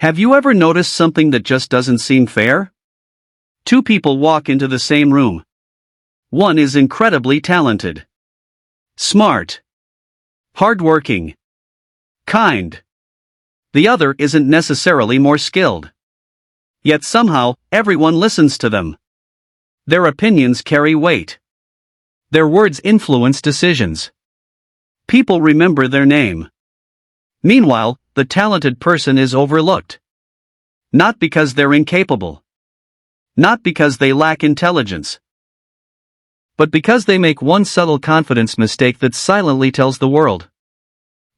Have you ever noticed something that just doesn't seem fair? Two people walk into the same room. One is incredibly talented, smart, hardworking, kind. The other isn't necessarily more skilled. Yet somehow, everyone listens to them. Their opinions carry weight. Their words influence decisions. People remember their name. Meanwhile, the talented person is overlooked. Not because they're incapable. Not because they lack intelligence. But because they make one subtle confidence mistake that silently tells the world.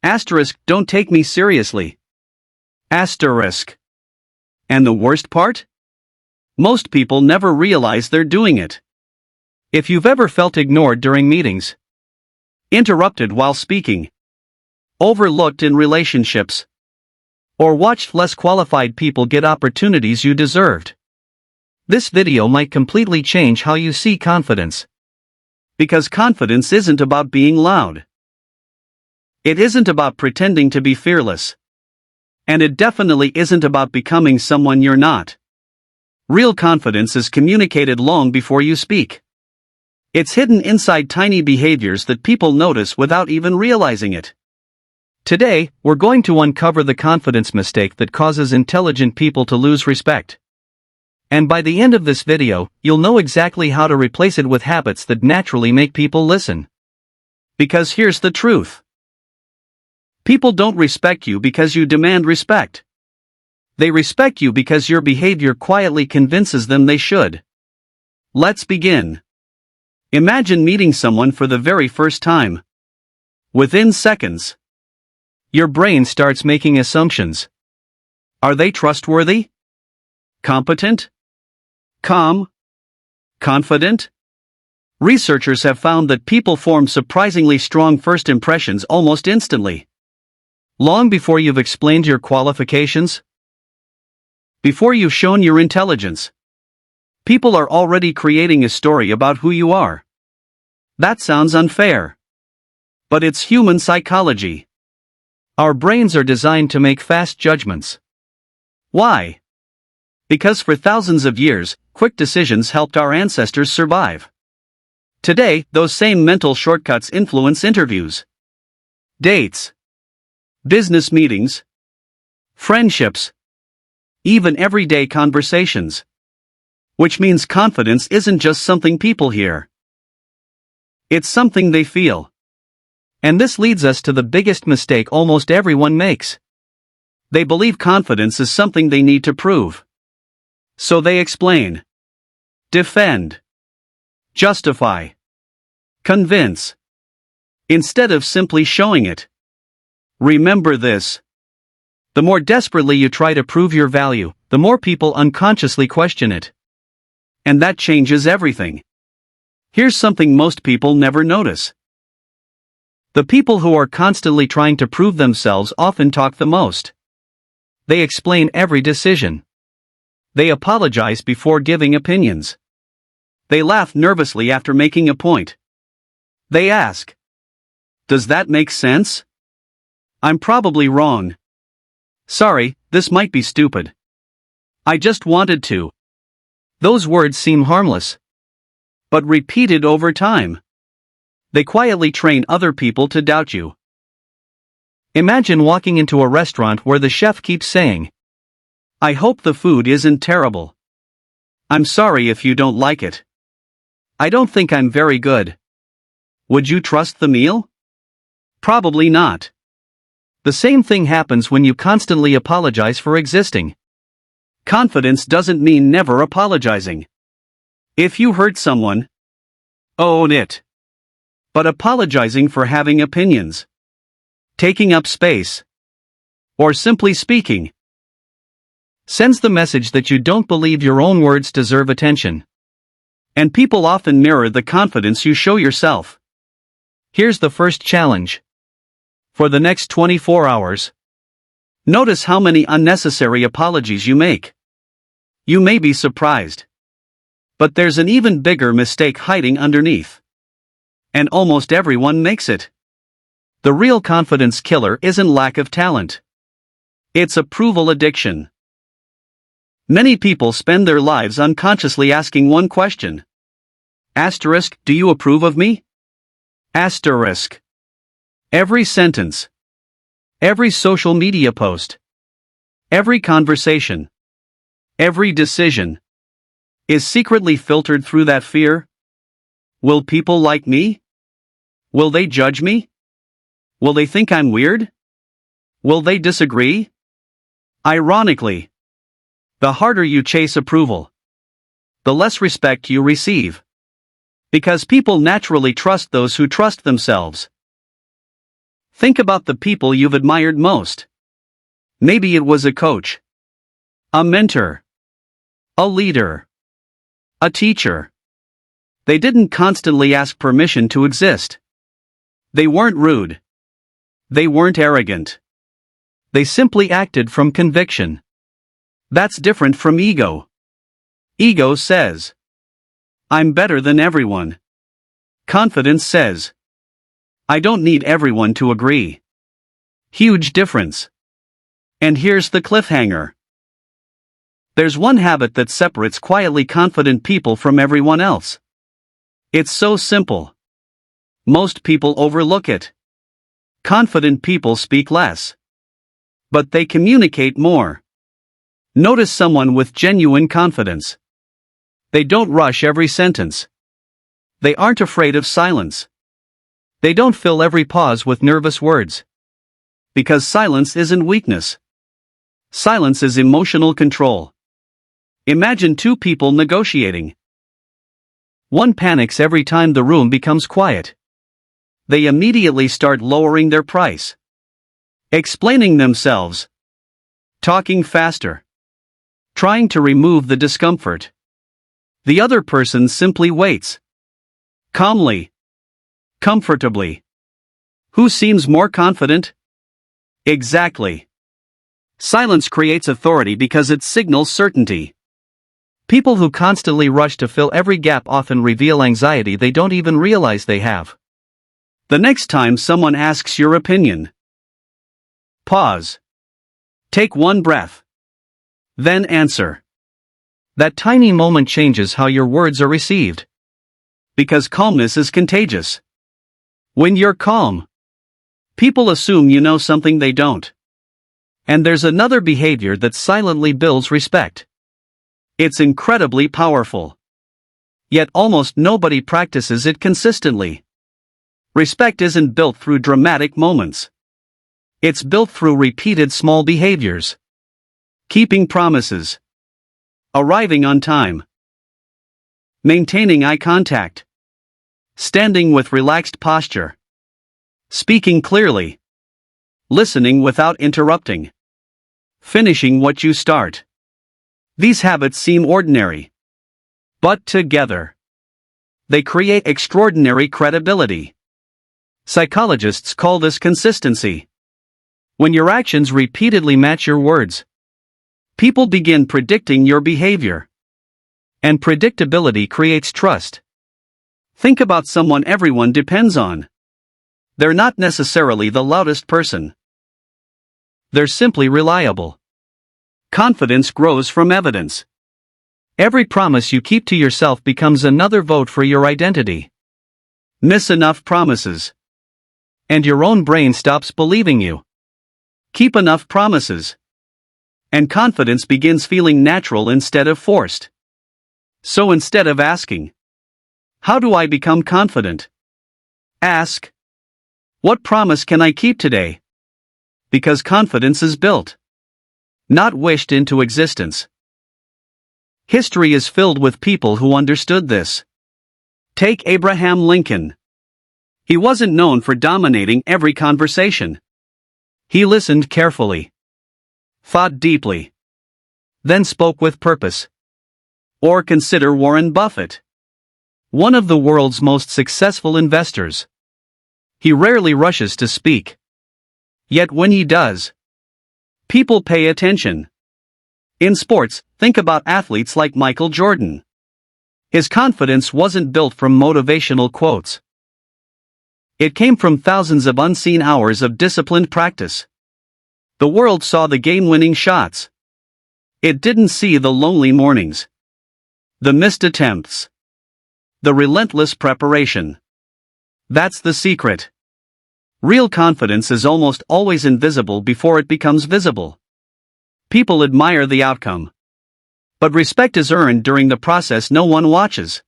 Asterisk, don't take me seriously. Asterisk. And the worst part? Most people never realize they're doing it. If you've ever felt ignored during meetings, interrupted while speaking, overlooked in relationships, or watched less qualified people get opportunities you deserved, this video might completely change how you see confidence. Because confidence isn't about being loud. It isn't about pretending to be fearless. And it definitely isn't about becoming someone you're not. Real confidence is communicated long before you speak. It's hidden inside tiny behaviors that people notice without even realizing it. Today, we're going to uncover the confidence mistake that causes intelligent people to lose respect. And by the end of this video, you'll know exactly how to replace it with habits that naturally make people listen. Because here's the truth. People don't respect you because you demand respect. They respect you because your behavior quietly convinces them they should. Let's begin. Imagine meeting someone for the very first time. Within seconds, your brain starts making assumptions. Are they trustworthy? Competent? Calm? Confident? Researchers have found that people form surprisingly strong first impressions almost instantly. Long before you've explained your qualifications, before you've shown your intelligence, people are already creating a story about who you are. That sounds unfair. But it's human psychology. Our brains are designed to make fast judgments. Why? Because for thousands of years, quick decisions helped our ancestors survive. Today, those same mental shortcuts influence interviews, dates, business meetings, friendships, even everyday conversations. Which means confidence isn't just something people hear. It's something they feel. And this leads us to the biggest mistake almost everyone makes. They believe confidence is something they need to prove. So they explain, defend, justify, convince, instead of simply showing it. Remember this. The more desperately you try to prove your value, the more people unconsciously question it. And that changes everything. Here's something most people never notice. The people who are constantly trying to prove themselves often talk the most. They explain every decision. They apologize before giving opinions. They laugh nervously after making a point. They ask, "Does that make sense? I'm probably wrong. Sorry, this might be stupid. I just wanted to." Those words seem harmless. But repeated over time, they quietly train other people to doubt you. Imagine walking into a restaurant where the chef keeps saying, "I hope the food isn't terrible. I'm sorry if you don't like it. I don't think I'm very good. Would you trust the meal?" Probably not. The same thing happens when you constantly apologize for existing. Confidence doesn't mean never apologizing. If you hurt someone, own it. But apologizing for having opinions, taking up space, or simply speaking, sends the message that you don't believe your own words deserve attention. And people often mirror the confidence you show yourself. Here's the first challenge. For the next 24 hours, notice how many unnecessary apologies you make. You may be surprised. But there's an even bigger mistake hiding underneath. And almost everyone makes it. The real confidence killer isn't lack of talent. It's approval addiction. Many people spend their lives unconsciously asking one question. Asterisk, do you approve of me? Asterisk. Every sentence. Every social media post. Every conversation. Every decision. Is secretly filtered through that fear. Will people like me? Will they judge me? Will they think I'm weird? Will they disagree? Ironically, the harder you chase approval, the less respect you receive. Because people naturally trust those who trust themselves. Think about the people you've admired most. Maybe it was a coach, a mentor, a leader, a teacher. They didn't constantly ask permission to exist. They weren't rude. They weren't arrogant. They simply acted from conviction. That's different from ego. Ego says, I'm better than everyone. Confidence says, I don't need everyone to agree. Huge difference. And here's the cliffhanger. There's one habit that separates quietly confident people from everyone else. It's so simple. Most people overlook it. Confident people speak less. But they communicate more. Notice someone with genuine confidence. They don't rush every sentence. They aren't afraid of silence. They don't fill every pause with nervous words. Because silence isn't weakness. Silence is emotional control. Imagine two people negotiating. One panics every time the room becomes quiet. They immediately start lowering their price. Explaining themselves. Talking faster. Trying to remove the discomfort. The other person simply waits. Calmly. Comfortably. Who seems more confident? Exactly. Silence creates authority because it signals certainty. People who constantly rush to fill every gap often reveal anxiety they don't even realize they have. The next time someone asks your opinion, pause. Take one breath. Then answer. That tiny moment changes how your words are received. Because calmness is contagious. When you're calm, people assume you know something they don't. And there's another behavior that silently builds respect. It's incredibly powerful. Yet almost nobody practices it consistently. Respect isn't built through dramatic moments. It's built through repeated small behaviors. Keeping promises. Arriving on time. Maintaining eye contact. Standing with relaxed posture. Speaking clearly. Listening without interrupting. Finishing what you start. These habits seem ordinary. But together, they create extraordinary credibility. Psychologists call this consistency. When your actions repeatedly match your words, people begin predicting your behavior. And predictability creates trust. Think about someone everyone depends on. They're not necessarily the loudest person. They're simply reliable. Confidence grows from evidence. Every promise you keep to yourself becomes another vote for your identity. Miss enough promises, and your own brain stops believing you. Keep enough promises, and confidence begins feeling natural instead of forced. So instead of asking, how do I become confident? Ask, what promise can I keep today? Because confidence is built, not wished into existence. History is filled with people who understood this. Take Abraham Lincoln. He wasn't known for dominating every conversation. He listened carefully, thought deeply, then spoke with purpose. Or consider Warren Buffett, one of the world's most successful investors. He rarely rushes to speak. Yet when he does, people pay attention. In sports, think about athletes like Michael Jordan. His confidence wasn't built from motivational quotes. It came from thousands of unseen hours of disciplined practice. The world saw the game-winning shots. It didn't see the lonely mornings, the missed attempts, the relentless preparation. That's the secret. Real confidence is almost always invisible before it becomes visible. People admire the outcome, but respect is earned during the process no one watches.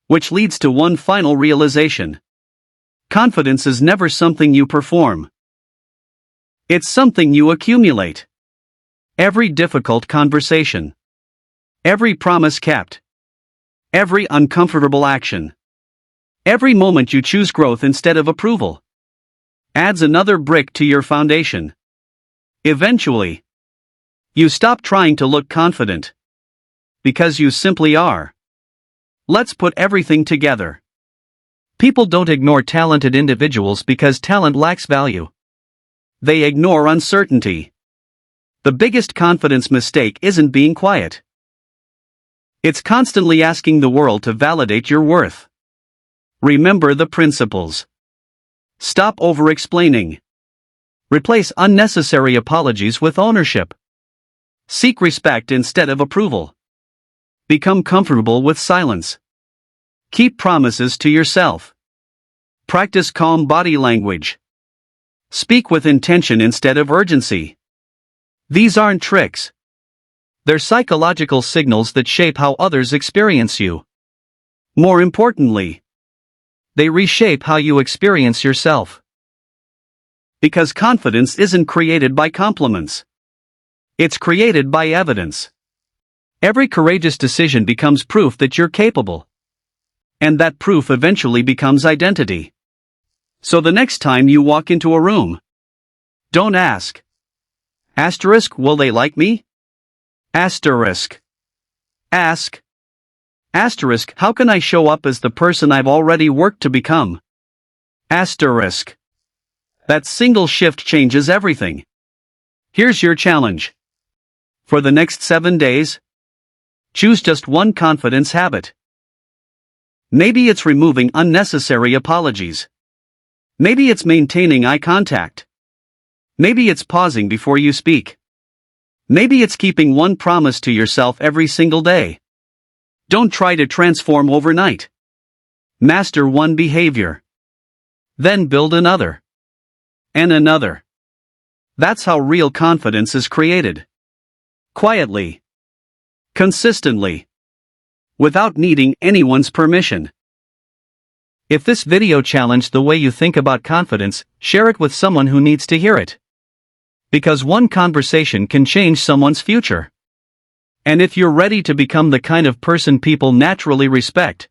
Which leads to one final realization. Confidence is never something you perform. It's something you accumulate. Every difficult conversation, every promise kept, every uncomfortable action, every moment you choose growth instead of approval, adds another brick to your foundation. Eventually, you stop trying to look confident, because you simply are. Let's put everything together. People don't ignore talented individuals because talent lacks value. They ignore uncertainty. The biggest confidence mistake isn't being quiet. It's constantly asking the world to validate your worth. Remember the principles. Stop over-explaining. Replace unnecessary apologies with ownership. Seek respect instead of approval. Become comfortable with silence. Keep promises to yourself. Practice calm body language. Speak with intention instead of urgency. These aren't tricks. They're psychological signals that shape how others experience you. More importantly, they reshape how you experience yourself. Because confidence isn't created by compliments. It's created by evidence. Every courageous decision becomes proof that you're capable. And that proof eventually becomes identity. So the next time you walk into a room, don't ask, will they like me? Ask, how can I show up as the person I've already worked to become? That single shift changes everything. Here's your challenge. For the next 7 days, choose just one confidence habit. Maybe it's removing unnecessary apologies. Maybe it's maintaining eye contact. Maybe it's pausing before you speak. Maybe it's keeping one promise to yourself every single day. Don't try to transform overnight. Master one behavior. Then build another. And another. That's how real confidence is created. Quietly. Consistently. Without needing anyone's permission. If this video challenged the way you think about confidence, share it with someone who needs to hear it. Because one conversation can change someone's future. And if you're ready to become the kind of person people naturally respect,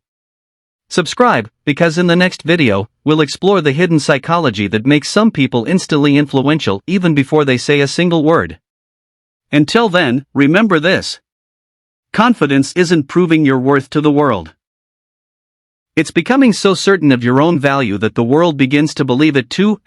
subscribe, because in the next video, we'll explore the hidden psychology that makes some people instantly influential even before they say a single word. Until then, remember this. Confidence isn't proving your worth to the world. It's becoming so certain of your own value that the world begins to believe it too. ***.